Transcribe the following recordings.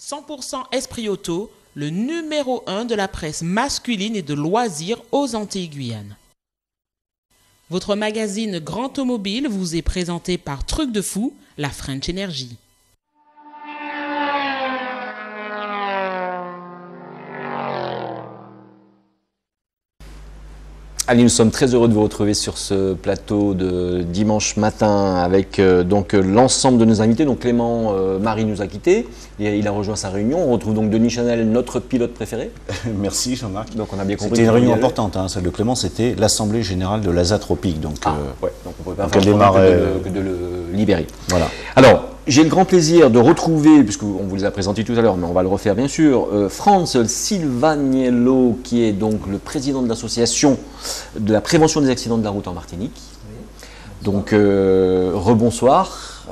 100% Esprit Auto, le numéro 1 de la presse masculine et de loisirs aux Antilles-Guyane. Votre magazine Grand Automobile vous est présenté par Truc de Fou, la French Energy. Allez, nous sommes très heureux de vous retrouver sur ce plateau de dimanche matin avec donc l'ensemble de nos invités. Donc Clément Marie nous a quittés, il a rejoint sa réunion. On retrouve donc Denis Chanel, notre pilote préféré. Merci Jean-Marc. Donc on a bien compris. C'était une réunion importante, hein, celle de Clément, c'était l'Assemblée Générale de l'Azatropique. Donc, donc on pouvait pas faire que de le libérer. Voilà. Alors, j'ai le grand plaisir de retrouver, puisqu'on vous les a présentés tout à l'heure, mais on va le refaire bien sûr, Franz Silvaniello, qui est donc le président de l'association de la prévention des accidents de la route en Martinique. Oui. Donc, rebonsoir.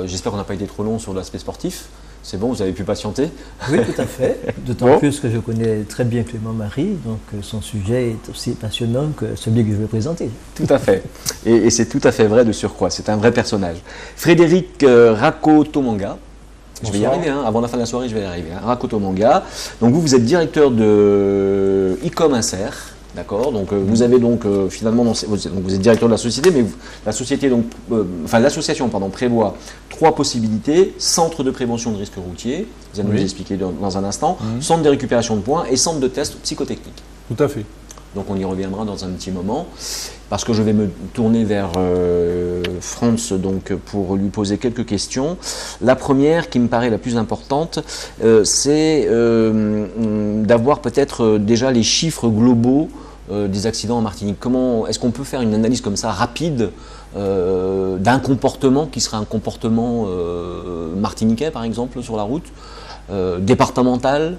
J'espère qu'on n'a pas été trop long sur l'aspect sportif. C'est bon, vous avez pu patienter? Oui, tout à fait. D'autant plus que je connais très bien Clément Marie, donc son sujet est aussi passionnant que celui que je vais présenter. Tout à fait. Et c'est tout à fait vrai de surcroît. C'est un vrai personnage. Frédéric Rakotomanga. Je vais y arriver, hein. Avant la fin de la soirée, je vais y arriver. Hein. Rakotomanga. Donc vous êtes directeur de ICOM Insert. D'accord, donc vous avez donc finalement, vous êtes directeur de la société, mais la société donc, l'association prévoit 3 possibilités: centre de prévention de risques routiers, vous allez nous expliquer dans un instant, centre de récupération de points et centre de tests psychotechniques. Tout à fait. Donc on y reviendra dans un petit moment, parce que je vais me tourner vers Franz donc, pour lui poser quelques questions. La première, qui me paraît la plus importante, c'est d'avoir peut-être déjà les chiffres globaux des accidents en Martinique. Comment est-ce qu'on peut faire une analyse comme ça, rapide, d'un comportement qui serait un comportement martiniquais, par exemple, sur la route, départemental,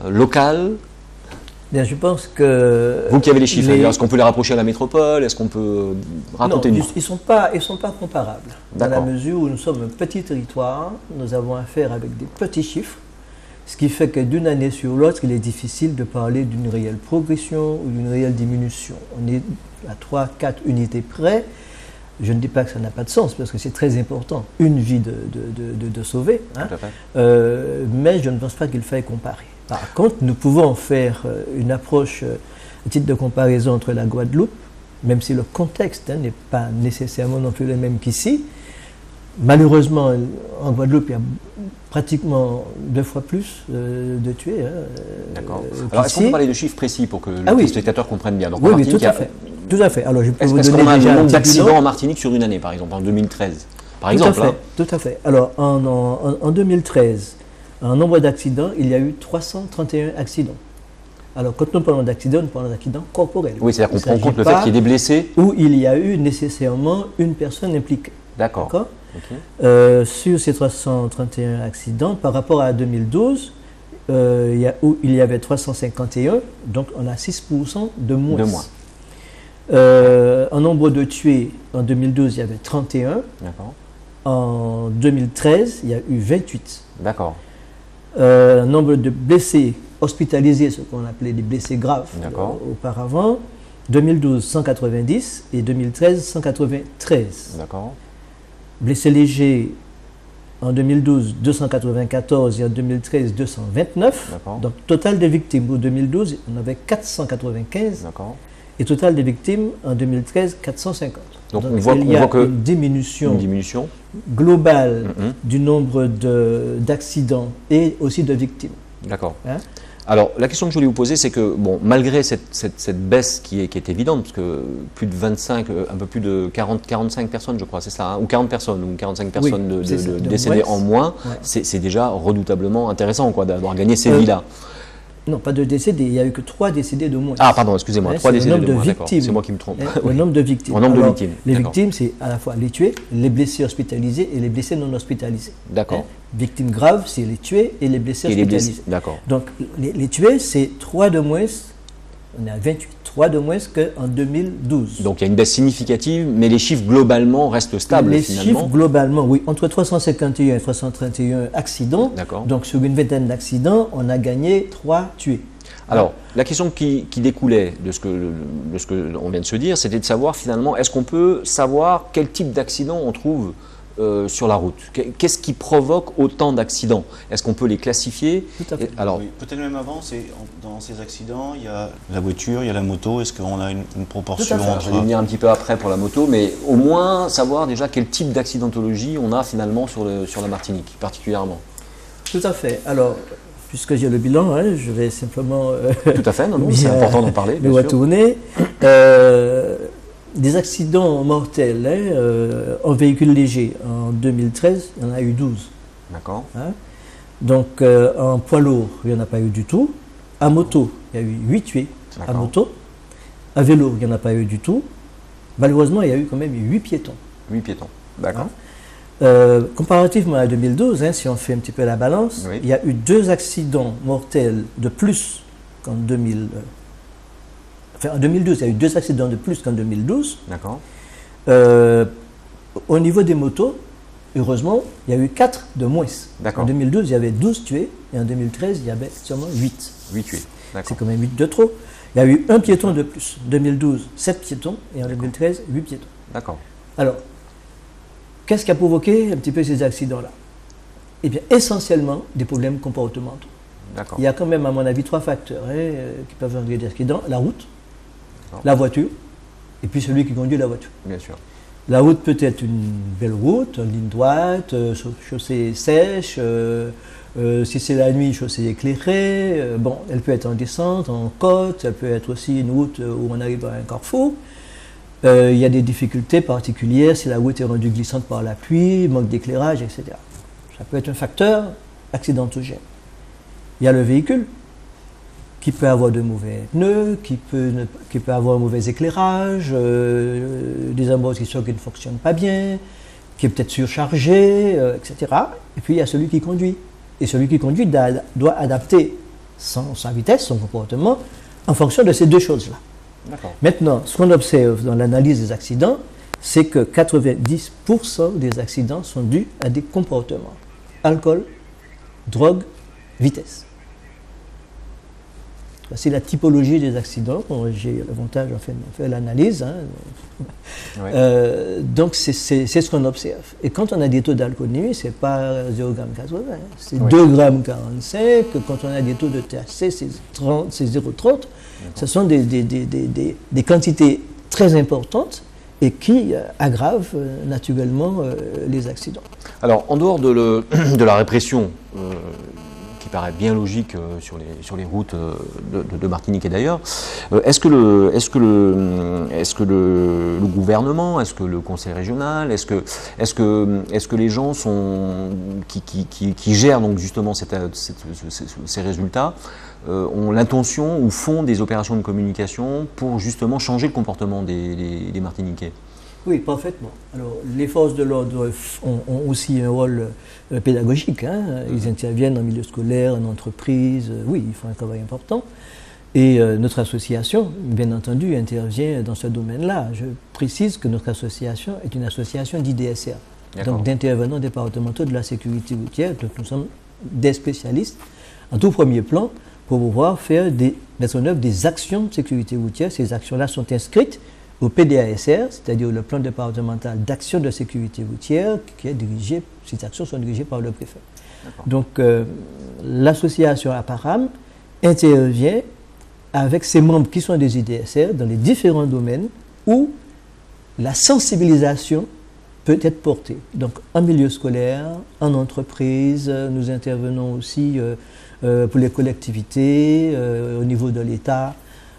local? Bien, je pense que... Vous qui avez les chiffres, est-ce qu'on peut les rapprocher à la métropole? Est-ce qu'on peut raconter? Non, ils sont pas comparables. Dans la mesure où nous sommes un petit territoire, nous avons affaire avec des petits chiffres, ce qui fait que d'une année sur l'autre, il est difficile de parler d'une réelle progression ou d'une réelle diminution. On est à 3-4 unités près. Je ne dis pas que ça n'a pas de sens, parce que c'est très important, une vie de sauver. Hein. Mais je ne pense pas qu'il faille comparer. Par contre, nous pouvons faire une approche, à titre de comparaison entre la Guadeloupe, même si le contexte n'est pas nécessairement non plus le même qu'ici. Malheureusement, en Guadeloupe, il y a pratiquement 2 fois plus de tués. D'accord. Alors, est-ce qu'on peut parler de chiffres précis pour que les spectateurs comprennent bien? Donc, oui, tout à fait. Tout à fait. Alors, je peux vous donner qu'on a un nombre d'accidents en Martinique sur une année, par exemple, en 2013? Par exemple, tout à fait. Alors, en 2013, en nombre d'accidents, il y a eu 331 accidents. Alors, quand nous parlons d'accidents, nous parlons d'accidents corporels. Oui, c'est-à-dire qu'on prend en compte le fait qu'il y ait des blessés. Où il y a eu nécessairement une personne impliquée. D'accord. Okay. Sur ces 331 accidents, par rapport à 2012, où il y avait 351, donc on a 6% de moins. En nombre de tués, en 2012, il y avait 31. D'accord. En 2013, il y a eu 28. D'accord. Nombre de blessés hospitalisés, ce qu'on appelait des blessés graves auparavant, 2012 190 et 2013 193. D'accord. Blessés légers en 2012 294 et en 2013 229. Donc total de victimes en 2012 on avait 495. Et total de victimes en 2013 450. Donc on voit une diminution globale du nombre d'accidents et aussi de victimes. D'accord. Hein? Alors, la question que je voulais vous poser, c'est que, bon, malgré cette baisse qui est évidente, parce que plus de 25, un peu plus de 45 personnes, je crois, c'est ça, hein, ou 40 personnes, ou 45 personnes de décédées en moins, c'est déjà redoutablement intéressant, quoi, d'avoir gagné ces vies-là. Non, pas de décédés, il n'y a eu que 3 décédés de moins. Ah, pardon, excusez-moi, 3 décédés de moins, d'accord, c'est moi qui me trompe. Le nombre de victimes. Les victimes, c'est à la fois les tués, les blessés hospitalisés et les blessés non hospitalisés. D'accord. Victimes graves, c'est les tués et les blessés hospitalisés. D'accord. Donc, les tués, c'est 3 de moins, on est à 28, 3 de moins qu'en 2012. Donc, il y a une baisse significative, mais les chiffres globalement restent stables, finalement. Les chiffres globalement, oui, entre 351 et 331 accidents. D'accord. Donc, sur une vingtaine d'accidents, on a gagné 3 tués. Alors, la question qui découlait de ce que on vient de se dire, c'était de savoir finalement, est-ce qu'on peut savoir quel type d'accident on trouve sur la route? Qu'est-ce qui provoque autant d'accidents? Est-ce qu'on peut les classifier? Tout à fait. Alors, oui, peut-être même avant, dans ces accidents, il y a la voiture, il y a la moto. Est-ce qu'on a une proportion je entre... vais venir un petit peu après pour la moto, mais au moins savoir déjà quel type d'accidentologie on a finalement sur la Martinique, particulièrement. Tout à fait. Alors, puisque j'ai le bilan, hein, je vais simplement... Tout à fait, non, c'est important d'en parler. Le retourner. Des accidents mortels en véhicule léger, en 2013, il y en a eu 12. D'accord. Hein? Donc, en poids lourd, il n'y en a pas eu du tout. À moto, il y a eu 8 tués à moto. À vélo, il n'y en a pas eu du tout. Malheureusement, il y a eu quand même 8 piétons. 8 piétons, d'accord. Comparativement à 2012, hein, si on fait un petit peu la balance, oui. il y a eu 2 accidents mortels de plus qu'en 2000. Enfin, en 2012, il y a eu 2 accidents de plus qu'en 2012. D'accord. Au niveau des motos, heureusement, il y a eu 4 de moins. D'accord. En 2012, il y avait 12 tués et en 2013, il y avait seulement 8. 8 tués. C'est quand même 8 de trop. Il y a eu 1 piéton de plus. En 2012, 7 piétons et en 2013, 8 piétons. D'accord. Alors, qu'est-ce qui a provoqué un petit peu ces accidents-là? Eh bien, essentiellement, des problèmes comportementaux. D'accord. Il y a quand même, à mon avis, 3 facteurs qui peuvent entraîner des accidents. La route, la voiture, et puis celui qui conduit la voiture. Bien sûr. La route peut être une belle route, en ligne droite, chaussée sèche, si c'est la nuit, chaussée éclairée. Bon, elle peut être en descente, en côte, elle peut être aussi une route où on arrive à un carrefour. Il y a des difficultés particulières si la route est rendue glissante par la pluie, manque d'éclairage, etc. Ça peut être un facteur accidentogène. Il y a le véhicule qui peut avoir de mauvais pneus, qui peut avoir un mauvais éclairage, des amortisseurs qui ne fonctionnent pas bien, qui est peut-être surchargé, etc. Et puis il y a celui qui conduit. Et celui qui conduit doit adapter sa vitesse, son comportement, en fonction de ces 2 choses-là. Maintenant, ce qu'on observe dans l'analyse des accidents, c'est que 90% des accidents sont dus à des comportements. Alcool, drogue, vitesse. C'est la typologie des accidents. J'ai l'avantage de faire l'analyse. Hein. Oui. Donc, c'est ce qu'on observe. Et quand on a des taux d'alcoolémie, ce n'est pas 0,80 g, c'est 2,45 g. Quand on a des taux de THC, c'est 0,30 g. Ce sont des quantités très importantes et qui aggravent naturellement les accidents. Alors, en dehors de la répression, qui paraît bien logique sur les routes de Martinique et d'ailleurs, est-ce que le gouvernement, est-ce que le conseil régional, est-ce que les gens qui gèrent donc justement ces résultats ont l'intention ou font des opérations de communication pour justement changer le comportement des Martiniquais? Oui, parfaitement. Alors, les forces de l'ordre ont aussi un rôle pédagogique. Hein. Ils interviennent en milieu scolaire, en entreprise. Oui, ils font un travail important. Et notre association, bien entendu, intervient dans ce domaine-là. Je précise que notre association est une association d'IDSR, donc d'intervenants départementaux de la sécurité routière. Donc, nous sommes des spécialistes, en tout premier plan, pour pouvoir mettre en œuvre des actions de sécurité routière. Ces actions-là sont inscrites au PDASR, c'est-à-dire le plan départemental d'action de sécurité routière, qui est dirigé, ces actions sont dirigées par le préfet. Donc, l'association APARAM intervient avec ses membres qui sont des IDSR dans les différents domaines où la sensibilisation peut être portée. Donc, en milieu scolaire, en entreprise, nous intervenons aussi pour les collectivités, au niveau de l'État.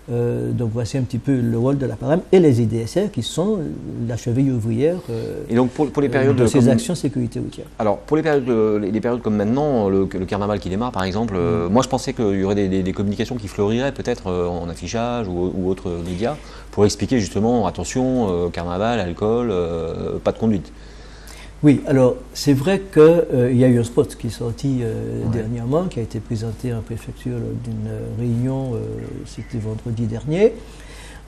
Donc voici un petit peu le rôle de l'APARAM et les IDSR qui sont la cheville ouvrière et donc pour les périodes de ces actions sécurité routière. Alors pour les périodes comme maintenant, le carnaval qui démarre par exemple, moi je pensais qu'il y aurait des communications qui fleuriraient peut-être en affichage ou autres médias pour expliquer justement attention, carnaval, alcool, pas de conduite. Oui, alors c'est vrai qu'il y a eu un spot qui est sorti dernièrement, qui a été présenté en préfecture d'une réunion, c'était vendredi dernier.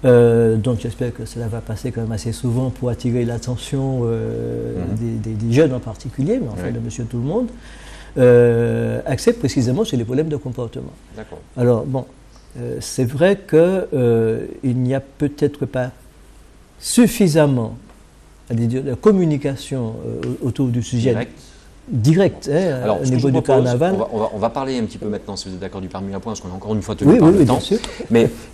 Donc j'espère que cela va passer quand même assez souvent pour attirer l'attention des jeunes en particulier, mais enfin de monsieur tout le monde, axé précisément sur les problèmes de comportement. D'accord. Alors bon, c'est vrai qu'il n'y a peut-être pas suffisamment la communication autour du sujet direct Alors, au niveau du carnaval. On va parler un petit peu maintenant, si vous êtes d'accord, du permis à points, parce qu'on a encore une fois tenu par le temps. Bien sûr.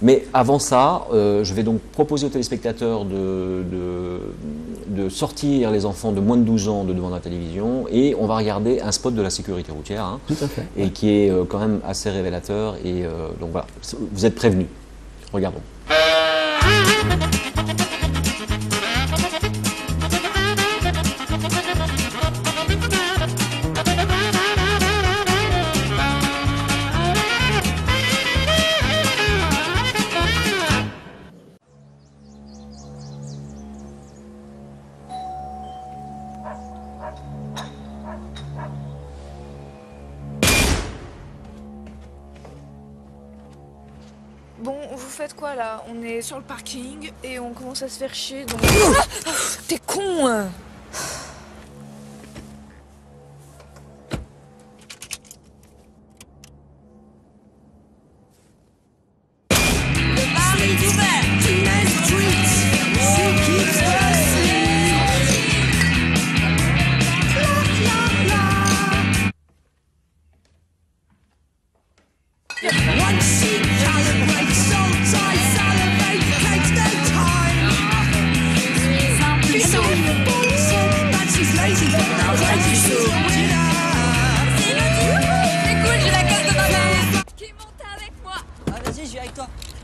Mais avant ça, je vais donc proposer aux téléspectateurs de sortir les enfants de moins de 12 ans de devant la télévision, et on va regarder un spot de la sécurité routière, hein, Tout à fait. et qui est quand même assez révélateur. Et donc voilà, vous êtes prévenus. Regardons. Bon, vous faites quoi là? On est sur le parking et on commence à se faire chier donc... Ah, t'es con hein.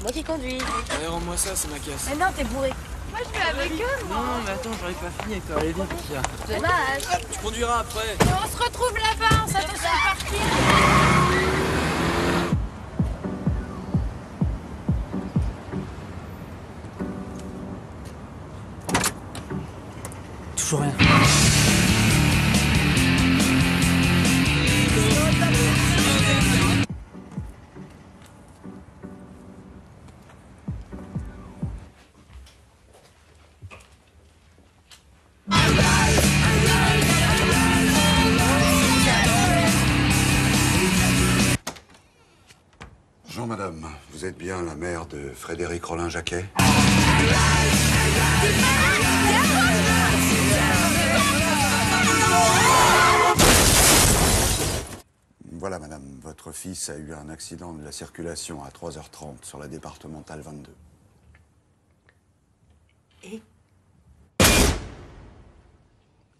Moi qui conduis. Allez, rends-moi ça, c'est ma caisse. Mais non, t'es bourré. Moi je vais avec eux, moi. Non, mais attends, j'aurais pas fini avec toi. Allez, vite, tiens. Dommage. Tu conduiras après. Et on se retrouve là-bas, on s'attend sur le parking. Toujours rien. Bonjour madame, vous êtes bien la mère de Frédéric Rollin-Jacquet? Voilà madame, votre fils a eu un accident de la circulation à 3h30 sur la départementale 22. Et?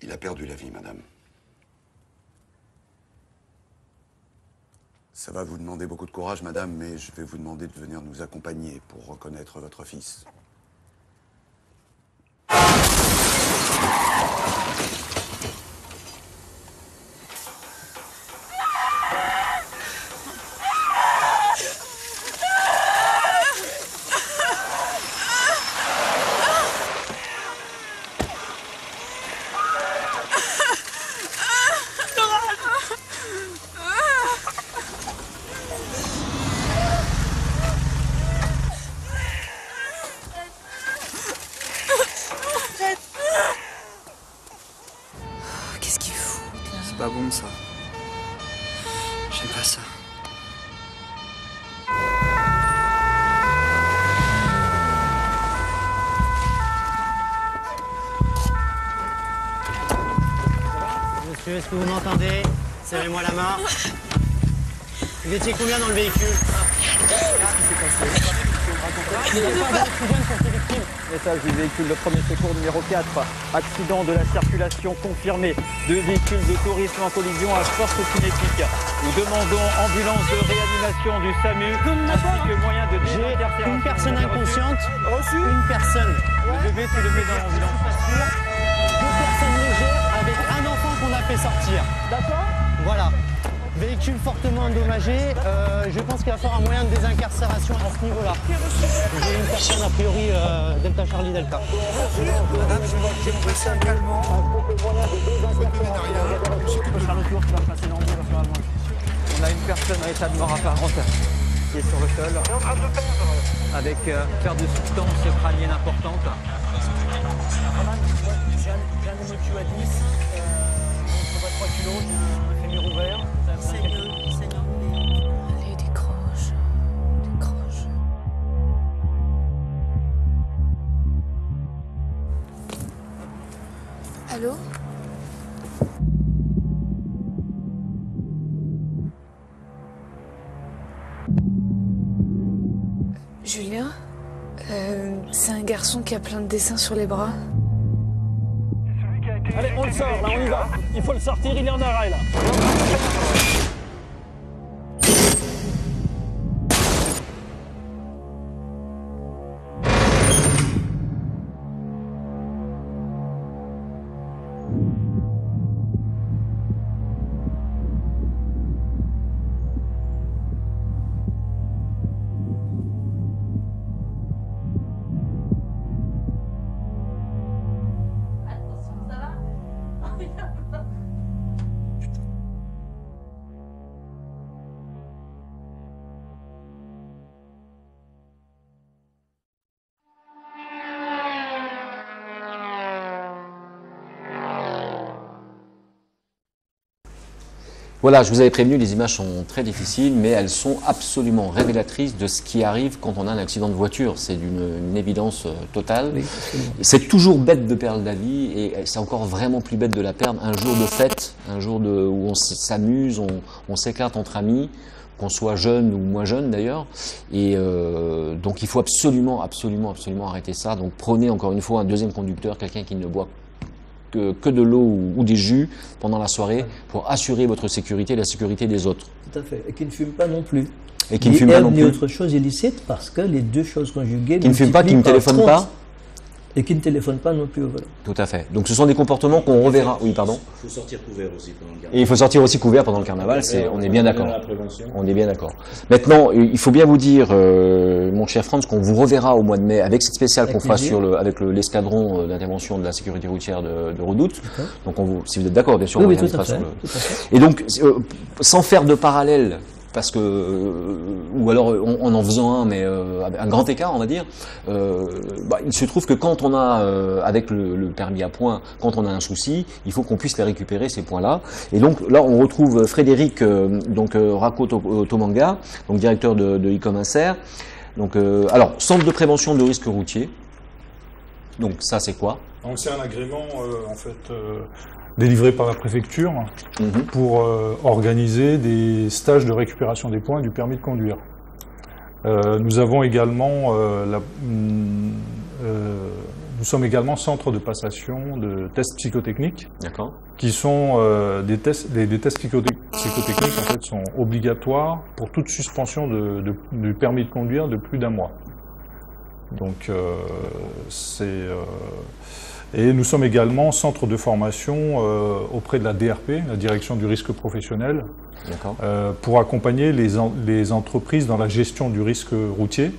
Il a perdu la vie madame. Ça va vous demander beaucoup de courage, madame, mais je vais vous demander de venir nous accompagner pour reconnaître votre fils. Qu'est-ce qu'il fout là? C'est pas bon ça. J'aime pas ça. Monsieur, est-ce que vous m'entendez? Serrez-moi la main. Vous étiez combien dans le véhicule? Message du véhicule de premier secours numéro 4. Accident de la circulation confirmé. 2 véhicules de tourisme en collision à force cinétique. Nous demandons ambulance de réanimation du SAMU ainsi que moyen de désinterfération. Une personne inconsciente. Une personne. Vous devez se lever dans l'ambulance. 2 personnes légères avec un enfant qu'on a fait sortir. D'accord. Voilà. Véhicule fortement endommagé. Je pense qu'il va falloir un moyen de désincarcération à ce niveau-là. J'ai une personne a priori Delta Charlie Delta. Madame, j'ai pris ça calmement. On a une personne en état de mort apparente qui est sur le sol avec perte de substance crânienne importante. J'ai un MOQ à 10, on va 3 kilos, j'ai un fémur ouvert. Allez, décroche. Décroche. Allô? Julien? C'est un garçon qui a plein de dessins sur les bras. Allez, on le sort, là, on y va. Il faut le sortir, il est en arrêt, là. Voilà, je vous avais prévenu, les images sont très difficiles, mais elles sont absolument révélatrices de ce qui arrive quand on a un accident de voiture. C'est une évidence totale. Oui, c'est toujours bête de perdre la vie, et c'est encore vraiment plus bête de la perdre un jour de fête, un jour où on s'amuse, on s'éclate entre amis, qu'on soit jeune ou moins jeune d'ailleurs. Et donc il faut absolument arrêter ça. Donc prenez encore une fois un deuxième conducteur, quelqu'un qui ne boit que de l'eau ou des jus pendant la soirée pour assurer votre sécurité et la sécurité des autres. Tout à fait. Et qui ne fume pas non plus. Et qui ne fume pas non plus. Ni autre chose illicite, parce que les deux choses conjuguées. Qui ne fume pas, qui ne téléphone pas. Et qui ne téléphone pas non plus au volant. Tout à fait. Donc ce sont des comportements qu'on reverra. Oui, pardon. Il faut sortir couvert aussi pendant le carnaval. Et il faut sortir aussi couvert pendant le carnaval, on est bien d'accord. On est bien d'accord. Maintenant, il faut bien vous dire, mon cher Franz, qu'on vous reverra au mois de mai avec cette spéciale qu'on fera avec l'escadron d'intervention de la sécurité routière de Redoute. Donc si vous êtes d'accord, bien sûr, on tout à fait. Et donc, sans faire de parallèle, parce que, ou alors en faisant un grand écart, on va dire, il se trouve que quand on a, avec le permis à points, quand on a un souci, il faut qu'on puisse les récupérer, ces points-là. Et donc là, on retrouve Frédéric Racco Tomanga, donc directeur de e-commerce. Donc, alors, centre de prévention de risques routiers. Donc ça, c'est quoi? Donc c'est un agrément, en fait, délivré par la préfecture pour organiser des stages de récupération des points du permis de conduire. Nous avons également nous sommes également centre de passation de tests psychotechniques, qui sont des tests psychotechniques en fait sont obligatoires pour toute suspension du permis de conduire de plus d'un mois. Donc et nous sommes également centre de formation auprès de la DRP, la Direction du risque professionnel, pour accompagner les entreprises dans la gestion du risque routier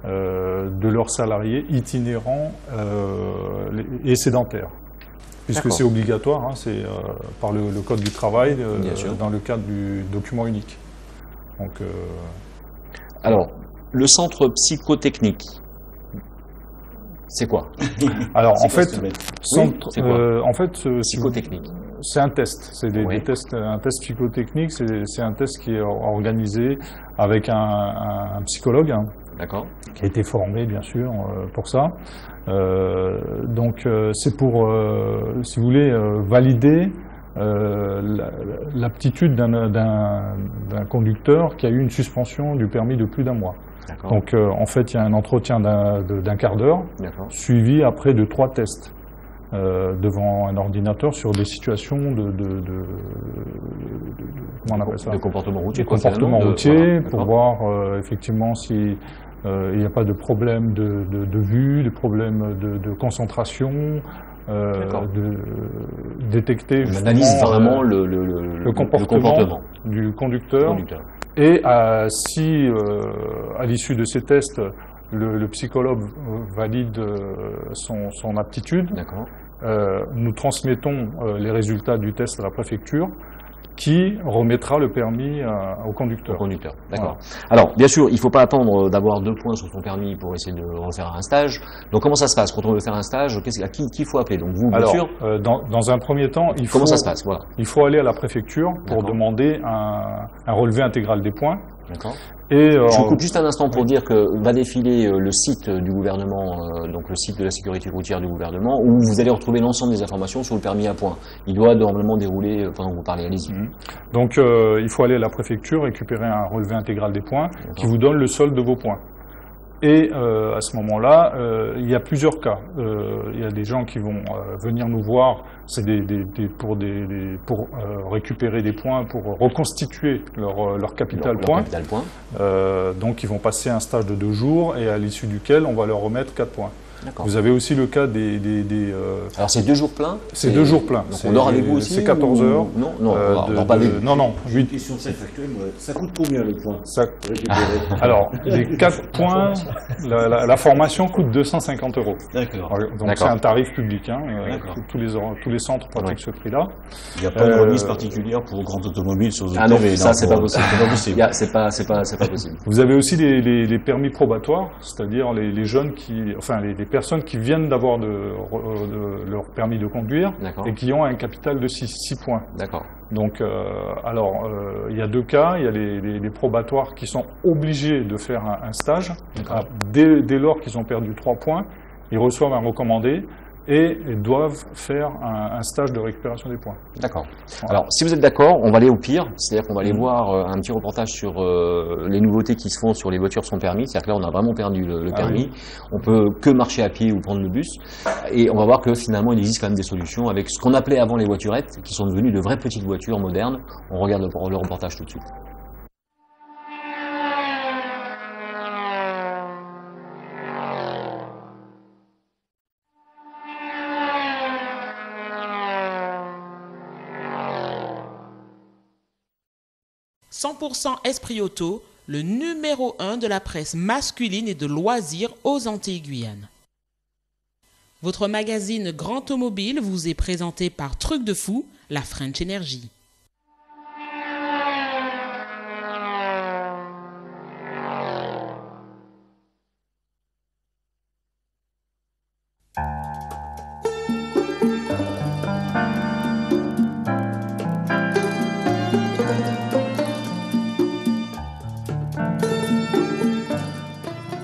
de leurs salariés itinérants et sédentaires. Puisque c'est obligatoire, hein, c'est par le Code du travail, dans le cadre du document unique. Donc, alors, le centre psychotechnique, c'est quoi? Alors en fait, psychotechnique. C'est un test. C'est des tests, un test psychotechnique. C'est un test qui est organisé avec un psychologue, qui a été formé bien sûr pour ça. Donc c'est pour, si vous voulez, valider l'aptitude d'un conducteur qui a eu une suspension du permis de plus d'un mois. Donc en fait il y a un entretien d'un quart d'heure suivi après de 3 tests devant un ordinateur sur des situations comment on appelle ça, de comportement routier, pour voir effectivement si il n'y a pas de problème de vue, de problème de concentration, de détecter on analyse vraiment le comportement du conducteur. Et si, à l'issue de ces tests, le psychologue valide son aptitude, nous transmettons les résultats du test à la préfecture, qui remettra le permis au conducteur. D'accord. Alors, bien sûr, il ne faut pas attendre d'avoir 2 points sur son permis pour essayer de refaire un stage. Donc, comment ça se passe quand on veut faire un stage? À qui faut appeler? Donc, vous, bien sûr. Dans un premier temps, comment ça se passe? Il faut aller à la préfecture pour demander un relevé intégral des points. D'accord. Et, je vous coupe juste un instant pour dire que va défiler le site du gouvernement, donc le site de la sécurité routière du gouvernement, où vous allez retrouver l'ensemble des informations sur le permis à points. Il doit normalement dérouler pendant que vous parlez, allez-y. Donc il faut aller à la préfecture, récupérer un relevé intégral des points qui vous donne le solde de vos points. Et à ce moment-là, il y a plusieurs cas. Il y a des gens qui vont venir nous voir, c'est pour récupérer des points, pour reconstituer leur capital point. Donc ils vont passer un stage de 2 jours et à l'issue duquel on va leur remettre 4 points. Vous avez aussi le cas Alors c'est 2 jours pleins. C'est 2 jours pleins. Donc on dort avec vous aussi. C'est 14 heures. Non, on dort pas avec vous. Non. Une question très factuelle, ça coûte combien le point Alors, les 4 points, la formation coûte 250 €. D'accord. Donc c'est un tarif public. Tous les centres pratiquent ce prix-là. Il n'y a pas de remise particulière pour grandes automobiles sur Ah non, ça c'est pas possible. C'est pas possible. Vous avez aussi les permis probatoires, c'est-à-dire les jeunes les personnes qui viennent d'avoir leur permis de conduire et qui ont un capital de 6 points. D'accord. Donc, il y a 2 cas. Il y a les probatoires qui sont obligés de faire un stage. Dès lors qu'ils ont perdu 3 points, ils reçoivent un recommandé et doivent faire un stage de récupération des points. D'accord. Alors, si vous êtes d'accord, on va aller au pire, c'est-à-dire qu'on va aller voir un petit reportage sur les nouveautés qui se font sur les voitures sans permis, c'est-à-dire que là, on a vraiment perdu le permis, on peut que marcher à pied ou prendre le bus, et on va voir que finalement, il existe quand même des solutions avec ce qu'on appelait avant les voiturettes, qui sont devenues de vraies petites voitures modernes. On regarde le reportage tout de suite. « 100% Esprit Auto, le numéro 1 de la presse masculine et de loisirs aux Antilles-Guyane. Votre magazine Grand Automobile vous est présenté par Truc de Fou, la French Energy.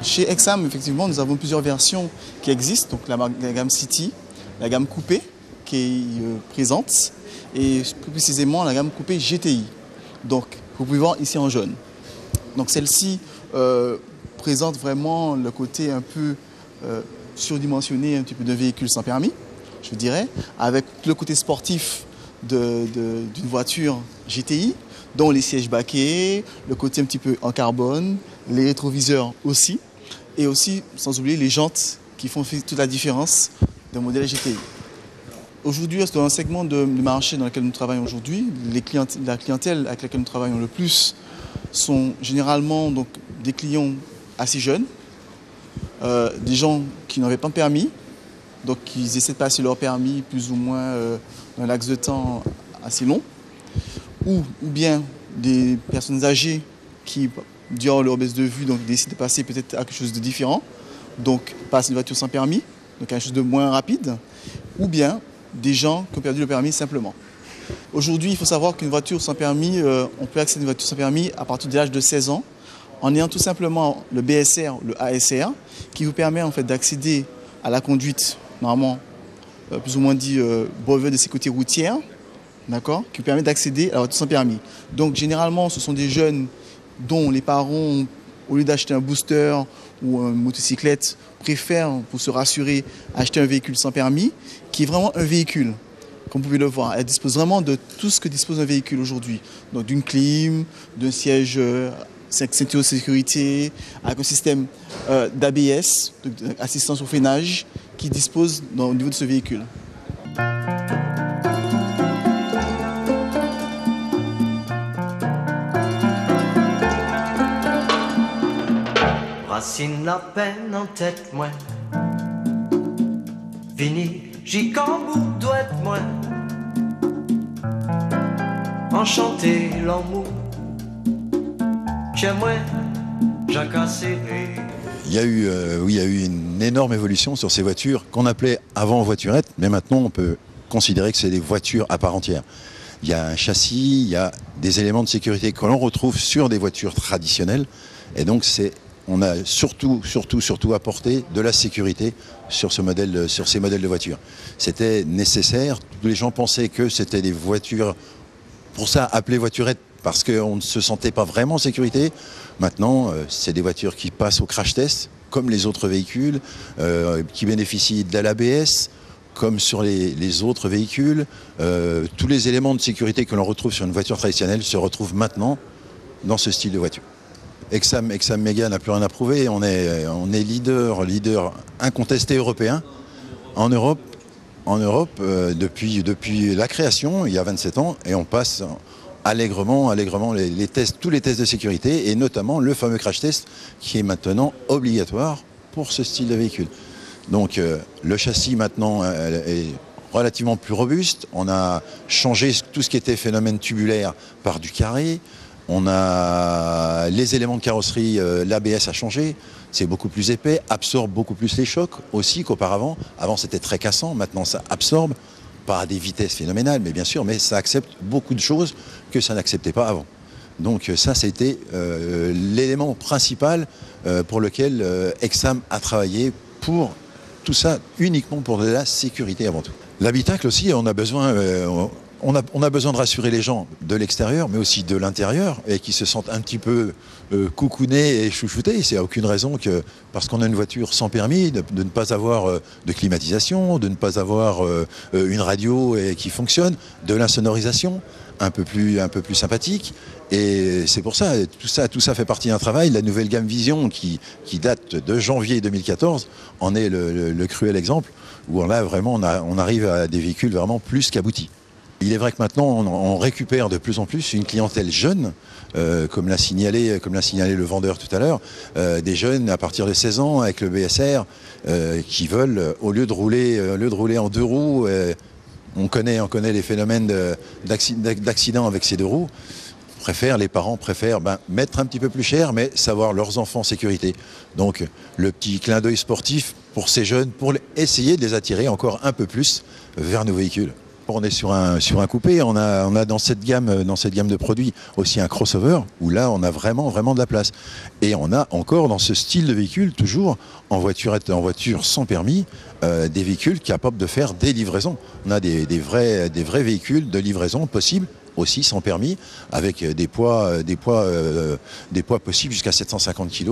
Chez Exam, effectivement, nous avons plusieurs versions qui existent, donc la gamme City, la gamme Coupé qui est présente, et plus précisément la gamme Coupé GTI. Donc, vous pouvez voir ici en jaune. Donc celle-ci présente vraiment le côté un peu surdimensionné, un petit peu d'un véhicule sans permis, je dirais, avec le côté sportif d'une voiture GTI, dont les sièges baquets, le côté un petit peu en carbone, les rétroviseurs aussi. Et aussi, sans oublier, les jantes qui font toute la différence d'un modèle GTI. Aujourd'hui, dans un segment de marché dans lequel nous travaillons aujourd'hui, la clientèle avec laquelle nous travaillons le plus sont généralement donc, des clients assez jeunes, des gens qui n'avaient pas de permis, donc ils essaient de passer leur permis plus ou moins dans un laps de temps assez long, ou bien des personnes âgées qui, durant leur baisse de vue, donc décident de passer peut-être à quelque chose de différent, donc passent une voiture sans permis, donc quelque chose de moins rapide, ou bien des gens qui ont perdu le permis simplement. Aujourd'hui, il faut savoir qu'une voiture sans permis, on peut accéder à une voiture sans permis à partir de l'âge de 16 ans, en ayant tout simplement le BSR, le ASR, qui vous permet en fait d'accéder à la conduite, normalement, plus ou moins dit brevet de sécurité routière, d'accord, qui vous permet d'accéder à la voiture sans permis. Donc généralement, ce sont des jeunes dont les parents, au lieu d'acheter un booster ou une motocyclette, préfèrent, pour se rassurer, acheter un véhicule sans permis, qui est vraiment un véhicule, comme vous pouvez le voir. Elle dispose vraiment de tout ce que dispose un véhicule aujourd'hui. Donc d'une clim, d'un siège ceinture de sécurité, avec un système d'ABS, assistance au freinage, qui dispose au niveau de ce véhicule. Racine la peine en tête, moi. Vini, j'y cambout, doit être moi. Enchanté l'amour. J'aime moi, Jacques Serré. Il y a eu une énorme évolution sur ces voitures qu'on appelait avant voiturettes, mais maintenant on peut considérer que c'est des voitures à part entière. Il y a un châssis, il y a des éléments de sécurité que l'on retrouve sur des voitures traditionnelles. Et donc on a surtout apporté de la sécurité sur ces modèles de voitures. C'était nécessaire. Tous les gens pensaient que c'était des voitures, pour ça appelées voiturettes, parce qu'on ne se sentait pas vraiment en sécurité. Maintenant, c'est des voitures qui passent au crash test, comme les autres véhicules, qui bénéficient de l'ABS, comme sur les autres véhicules. Tous les éléments de sécurité que l'on retrouve sur une voiture traditionnelle se retrouvent maintenant dans ce style de voiture. Exam Mégane n'a plus rien à prouver. On est leader incontesté européen en Europe depuis la création, il y a 27 ans, et on passe allègrement tous les tests de sécurité, et notamment le fameux crash test qui est maintenant obligatoire pour ce style de véhicule. Donc le châssis maintenant est relativement plus robuste. On a changé tout ce qui était phénomène tubulaire par du carré. On a les éléments de carrosserie, l'ABS a changé, c'est beaucoup plus épais, absorbe beaucoup plus les chocs aussi qu'auparavant. Avant c'était très cassant, maintenant ça absorbe, pas à des vitesses phénoménales, mais bien sûr, mais ça accepte beaucoup de choses que ça n'acceptait pas avant. Donc ça, c'était l'élément principal pour lequel Exam a travaillé, pour tout ça uniquement pour de la sécurité avant tout. L'habitacle aussi, on a besoin de rassurer les gens de l'extérieur, mais aussi de l'intérieur, et qui se sentent un petit peu coucounés et chouchoutés. C'est aucune raison que, parce qu'on a une voiture sans permis, de ne pas avoir de climatisation, de ne pas avoir une radio qui fonctionne, de l'insonorisation un peu plus sympathique. Et c'est pour ça, tout ça fait partie d'un travail. La nouvelle gamme Vision, qui date de janvier 2014, en est le cruel exemple, où on arrive à des véhicules vraiment plus qu'aboutis. Il est vrai que maintenant, on récupère de plus en plus une clientèle jeune, comme l'a signalé le vendeur tout à l'heure, des jeunes à partir de 16 ans avec le BSR, qui veulent, au lieu de rouler en deux roues, on connaît les phénomènes d'accidents avec ces deux roues. Les parents préfèrent mettre un petit peu plus cher, mais savoir leurs enfants en sécurité. Donc le petit clin d'œil sportif pour ces jeunes, pour essayer de les attirer encore un peu plus vers nos véhicules. On est sur un coupé, on a dans cette gamme de produits aussi un crossover, où là on a vraiment de la place. Et on a encore dans ce style de véhicule, toujours en voiture sans permis, des véhicules capables de faire des livraisons. On a des vrais véhicules de livraison possibles, aussi sans permis, avec des poids possibles jusqu'à 750 kg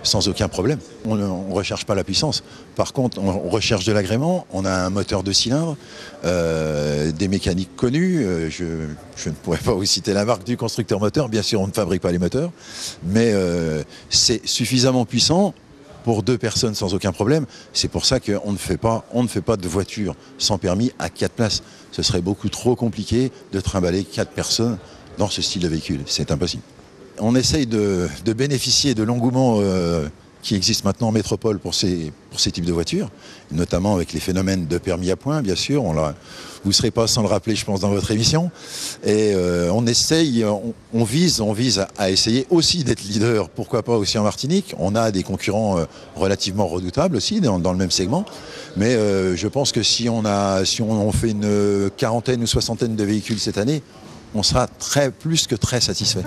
sans aucun problème. On ne recherche pas la puissance. Par contre, on recherche de l'agrément. On a un moteur 2 cylindres, des mécaniques connues. Je ne pourrais pas vous citer la marque du constructeur moteur. Bien sûr, on ne fabrique pas les moteurs, mais c'est suffisamment puissant pour 2 personnes sans aucun problème. C'est pour ça qu'on ne fait pas de voiture sans permis à 4 places. Ce serait beaucoup trop compliqué de trimballer 4 personnes dans ce style de véhicule. C'est impossible. On essaye de bénéficier de l'engouement qui existe maintenant en métropole pour ces types de voitures, notamment avec les phénomènes de permis à points, bien sûr. Vous ne serez pas sans le rappeler, je pense, dans votre émission. Et on vise à essayer aussi d'être leader, pourquoi pas aussi en Martinique. On a des concurrents relativement redoutables aussi dans le même segment. Mais je pense que si on fait une quarantaine ou soixantaine de véhicules cette année, on sera plus que très satisfait.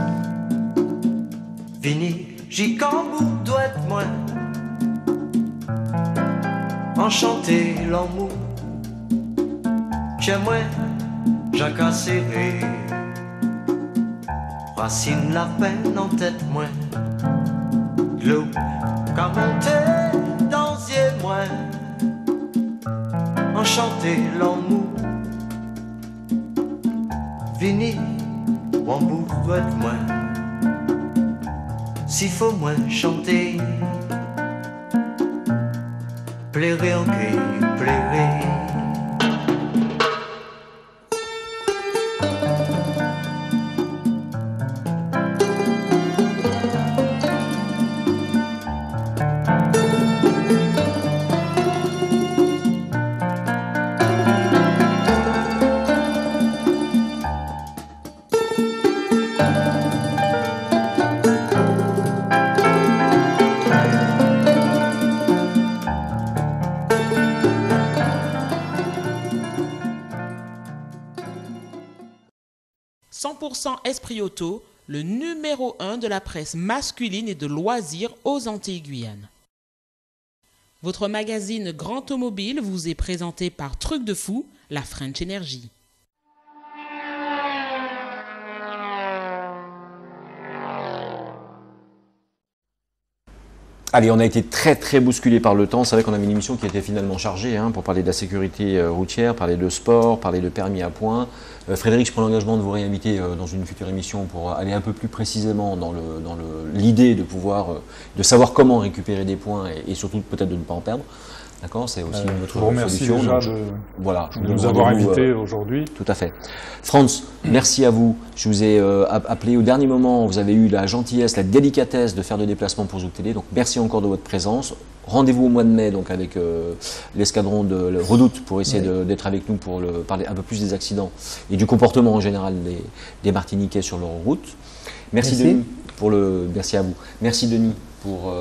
Fini, j'y bout doit être moins. Enchanté l'amour. Chez moi, Jacques serré. Racine la peine en tête moins. L'eau qu'a monté dans yeux moins. Enchanté l'amour. Fini, mon bout doit être moins. S'il faut moins chanter, plairer en cri, plairer. 100% Esprit Auto, le numéro 1 de la presse masculine et de loisirs aux Antilles-Guyane. Votre magazine Grand Automobile vous est présenté par Truc de Fou, la French Energy. Allez, on a été très bousculé par le temps. C'est vrai qu'on avait une émission qui était finalement chargée pour parler de la sécurité routière, parler de sport, parler de permis à points. Frédéric, je prends l'engagement de vous réinviter dans une future émission pour aller un peu plus précisément dans l'idée de pouvoir, de savoir comment récupérer des points et surtout peut-être de ne pas en perdre. D'accord, c'est aussi une autre je vous remercie solution. déjà de nous avoir invités aujourd'hui. Tout à fait. Franz, merci à vous. Je vous ai appelé au dernier moment. Vous avez eu la gentillesse, la délicatesse de faire le déplacement pour Zouk Télé. Donc merci encore de votre présence. Rendez-vous au mois de mai donc avec l'escadron de Redoute pour essayer d'être avec nous pour parler un peu plus des accidents et du comportement en général des Martiniquais sur leur route. Merci. Denis merci à vous. Merci Denis pour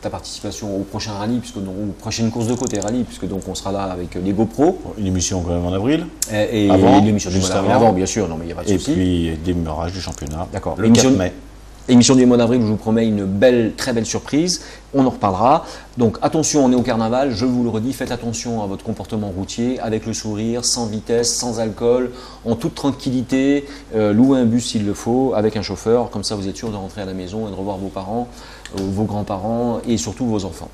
ta participation au prochain rallye, aux prochaines courses de côté rallye, puisque donc on sera là avec les GoPro. Une émission quand même en avril. Et avant, l'émission du mois d'avril avant, bien sûr, non mais il n'y a pas de souci. Et puis démarrage du championnat. D'accord. Le 4 mai. Émission du mois d'avril, je vous promets une très belle surprise. On en reparlera. Donc attention, on est au carnaval. Je vous le redis, faites attention à votre comportement routier, avec le sourire, sans vitesse, sans alcool, en toute tranquillité. Louez un bus s'il le faut, avec un chauffeur. Comme ça, vous êtes sûr de rentrer à la maison et de revoir vos parents, vos grands-parents et surtout vos enfants.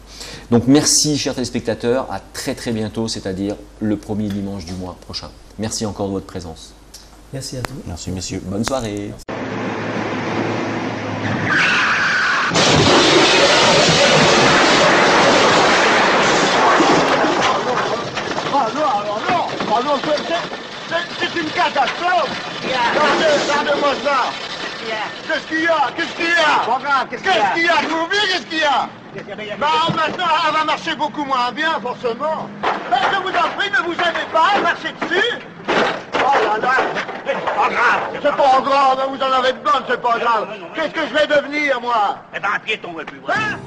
Donc merci, chers téléspectateurs. À très bientôt, c'est-à-dire le premier dimanche du mois prochain. Merci encore de votre présence. Merci à tous. Merci, messieurs. Bonne soirée. C'est une catastrophe. Regardez-moi ça. Qu'est-ce qu'il y a? Qu'est-ce qu'il y a? Qu'est-ce qu'il y a? Vous oubliez qu'est-ce qu'il y a? Bah maintenant, elle va marcher beaucoup moins bien, forcément. Ben, je vous en prie, ne vous aimez pas, marchez dessus. Oh là là, c'est pas grave. C'est pas grave, vous en avez de bonnes, c'est pas grave. Qu'est-ce que je vais devenir, moi? Eh ben, un piéton, le plus vrai. Hein?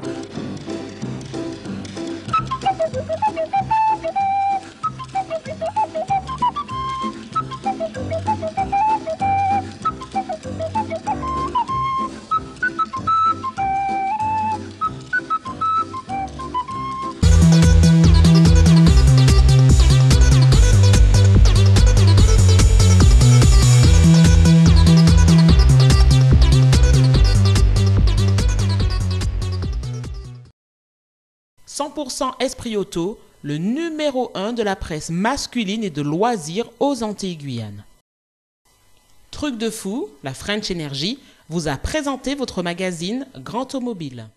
100% Esprit Auto, le numéro 1 de la presse masculine et de loisirs aux Antilles-Guyane. Truc de Fou, la French Energy, vous a présenté votre magazine Grand Automobile.